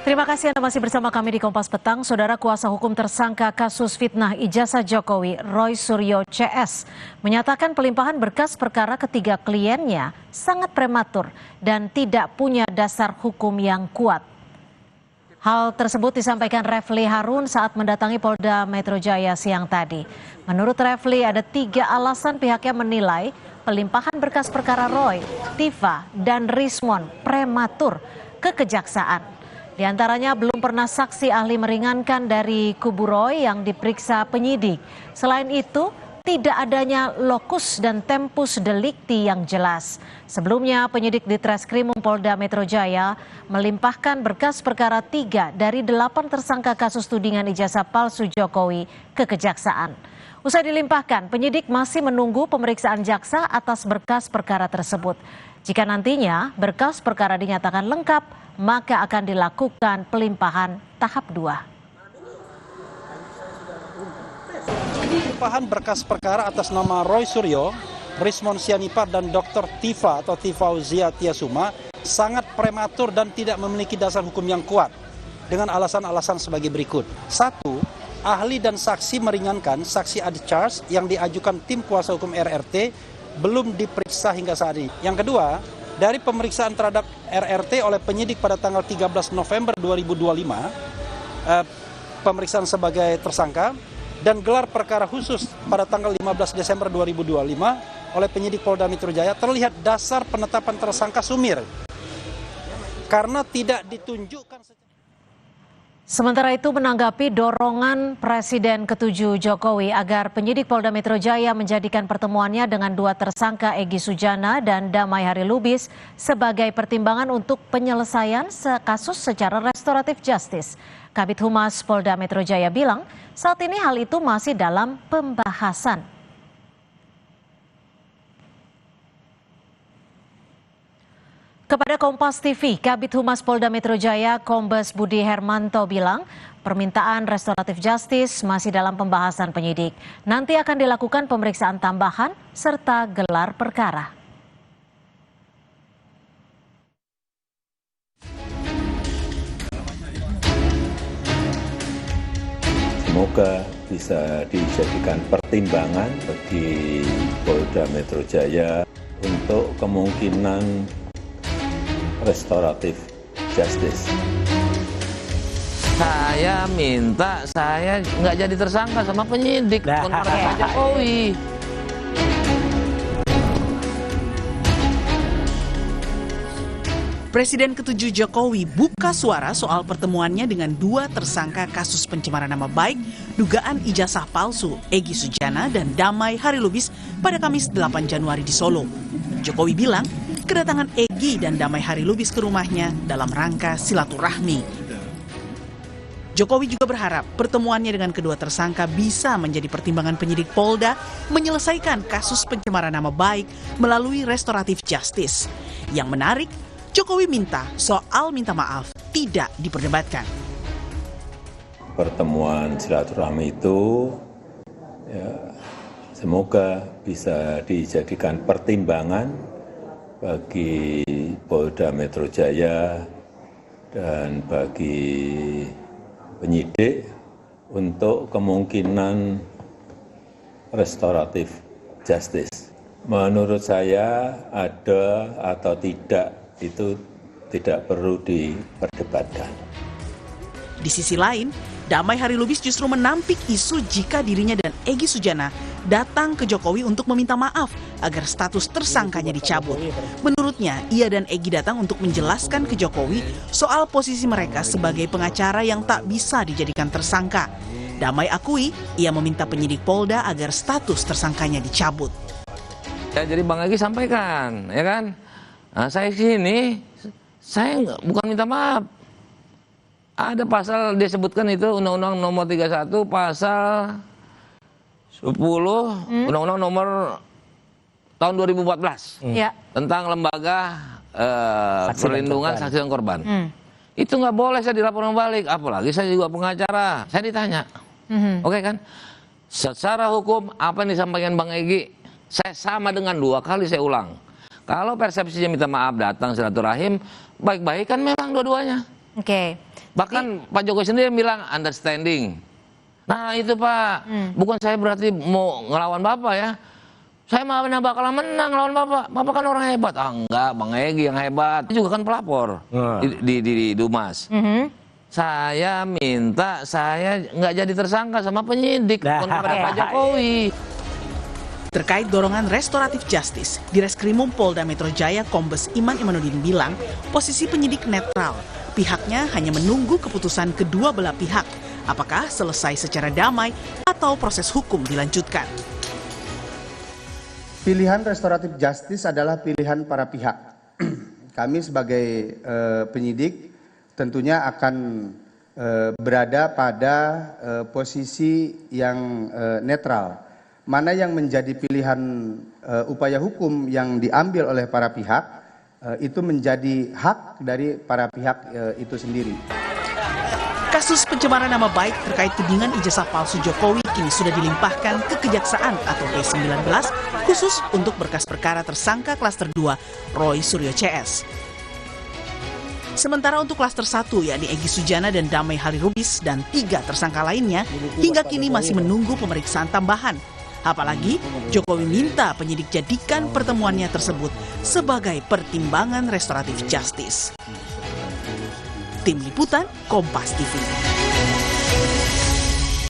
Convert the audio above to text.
Terima kasih Anda masih bersama kami di Kompas Petang. Saudara kuasa hukum tersangka kasus fitnah ijazah Jokowi, Roy Suryo CS, menyatakan pelimpahan berkas perkara ketiga kliennya sangat prematur dan tidak punya dasar hukum yang kuat. Hal tersebut disampaikan Refli Harun saat mendatangi Polda Metro Jaya siang tadi. Menurut Refli, ada 3 alasan pihaknya menilai pelimpahan berkas perkara Roy, Tifa, dan Rismon prematur ke kejaksaan. Di antaranya belum pernah saksi ahli meringankan dari kubu Roy yang diperiksa penyidik. Selain itu, tidak adanya lokus dan tempus delikti yang jelas. Sebelumnya, penyidik di Treskrimum Polda Metro Jaya melimpahkan berkas perkara 3 dari 8 tersangka kasus tudingan ijazah palsu Jokowi ke kejaksaan. Usai dilimpahkan, penyidik masih menunggu pemeriksaan jaksa atas berkas perkara tersebut. Jika nantinya berkas perkara dinyatakan lengkap, maka akan dilakukan pelimpahan tahap 2. Pelimpahan berkas perkara atas nama Roy Suryo, Rismon Sianipar, dan Dr. Tifa atau Tifauzia Tiasuma sangat prematur dan tidak memiliki dasar hukum yang kuat dengan alasan-alasan sebagai berikut. 1. Ahli dan saksi meringankan saksi adcharge yang diajukan tim kuasa hukum RRT belum diperiksa hingga saat ini. Yang kedua, dari pemeriksaan terhadap RRT oleh penyidik pada tanggal 13 November 2025, pemeriksaan sebagai tersangka, dan gelar perkara khusus pada tanggal 15 Desember 2025 oleh penyidik Polda Metro Jaya, terlihat dasar penetapan tersangka sumir karena tidak ditunjukkan. Sementara itu, menanggapi dorongan Presiden ke-7 Jokowi agar penyidik Polda Metro Jaya menjadikan pertemuannya dengan 2 tersangka Egy Sujana dan Damai Hari Lubis sebagai pertimbangan untuk penyelesaian kasus secara restoratif justice, Kabid Humas Polda Metro Jaya bilang saat ini hal itu masih dalam pembahasan. Kepada Kompas TV, Kabid Humas Polda Metro Jaya, Kombes Budi Hermanto bilang, permintaan restoratif justice masih dalam pembahasan penyidik. Nanti akan dilakukan pemeriksaan tambahan serta gelar perkara. Semoga bisa dijadikan pertimbangan bagi Polda Metro Jaya untuk kemungkinan restoratif justice. Saya minta saya nggak jadi tersangka sama penyidik kontra Pak Jokowi. Presiden ke-7 Jokowi buka suara soal pertemuannya dengan 2 tersangka kasus pencemaran nama baik, dugaan ijazah palsu, Egy Sujana dan Damai Hari Lubis pada Kamis 8 Januari di Solo. Jokowi bilang, kedatangan Egy dan Damai Hari Lubis ke rumahnya dalam rangka silaturahmi. Jokowi juga berharap pertemuannya dengan kedua tersangka bisa menjadi pertimbangan penyidik Polda menyelesaikan kasus pencemaran nama baik melalui restoratif justice. Yang menarik, Jokowi minta soal minta maaf tidak diperdebatkan. Pertemuan silaturahmi itu semoga bisa dijadikan pertimbangan bagi Polda Metro Jaya dan bagi penyidik untuk kemungkinan restoratif justice. Menurut saya ada atau tidak itu tidak perlu diperdebatkan. Di sisi lain, Damai Hari Lubis justru menampik isu jika dirinya dan Egy Sujana datang ke Jokowi untuk meminta maaf agar status tersangkanya dicabut. Menurutnya, ia dan Egy datang untuk menjelaskan ke Jokowi soal posisi mereka sebagai pengacara yang tak bisa dijadikan tersangka. Damai akui ia meminta penyidik Polda agar status tersangkanya dicabut. Ya, jadi Bang Egy sampaikan, ya kan? Nah, saya sini, saya bukan minta maaf. Ada pasal disebutkan itu Undang-Undang Nomor 31 pasal 10 Undang-Undang Nomor tahun 2014 tentang lembaga perlindungan saksi dan korban. Itu nggak boleh saya dilaporkan balik, apalagi saya juga pengacara. Saya ditanya, oke kan? Secara hukum apa yang disampaikan Bang Egy, saya sama dengan 2 kali saya ulang. Kalau persepsinya minta maaf datang silaturahim, baik-baik kan memang dua-duanya. Oke. Bahkan Pak Jokowi sendiri bilang understanding. Nah itu Pak, bukan saya berarti mau ngelawan Bapak ya. Saya mah bakalan menang lawan Bapak. Bapak kan orang hebat. Ah enggak, Bang Egy yang hebat. Dia juga kan pelapor di Dumas. Saya minta saya nggak jadi tersangka sama penyidik kepada Pak Jokowi. Terkait dorongan restoratif justice, di Reskrimum Polda Metro Jaya Kombes Iman Imanuddin bilang posisi penyidik netral. Pihaknya hanya menunggu keputusan kedua belah pihak. Apakah selesai secara damai atau proses hukum dilanjutkan. Pilihan restoratif justice adalah pilihan para pihak. Kami sebagai penyidik tentunya akan berada pada posisi yang netral. Mana yang menjadi pilihan upaya hukum yang diambil oleh para pihak, itu menjadi hak dari para pihak itu sendiri. Kasus pencemaran nama baik terkait tudingan ijazah palsu Jokowi kini sudah dilimpahkan ke Kejaksaan atau D19 khusus untuk berkas perkara tersangka klaster 2 Roy Suryo CS. Sementara untuk klaster 1 yakni Egy Sujana dan Damai Harirubis dan 3 tersangka lainnya hingga kini masih menunggu pemeriksaan tambahan. Apalagi Jokowi minta penyidik jadikan pertemuannya tersebut sebagai pertimbangan restoratif justice. Tim Liputan Kompas TV.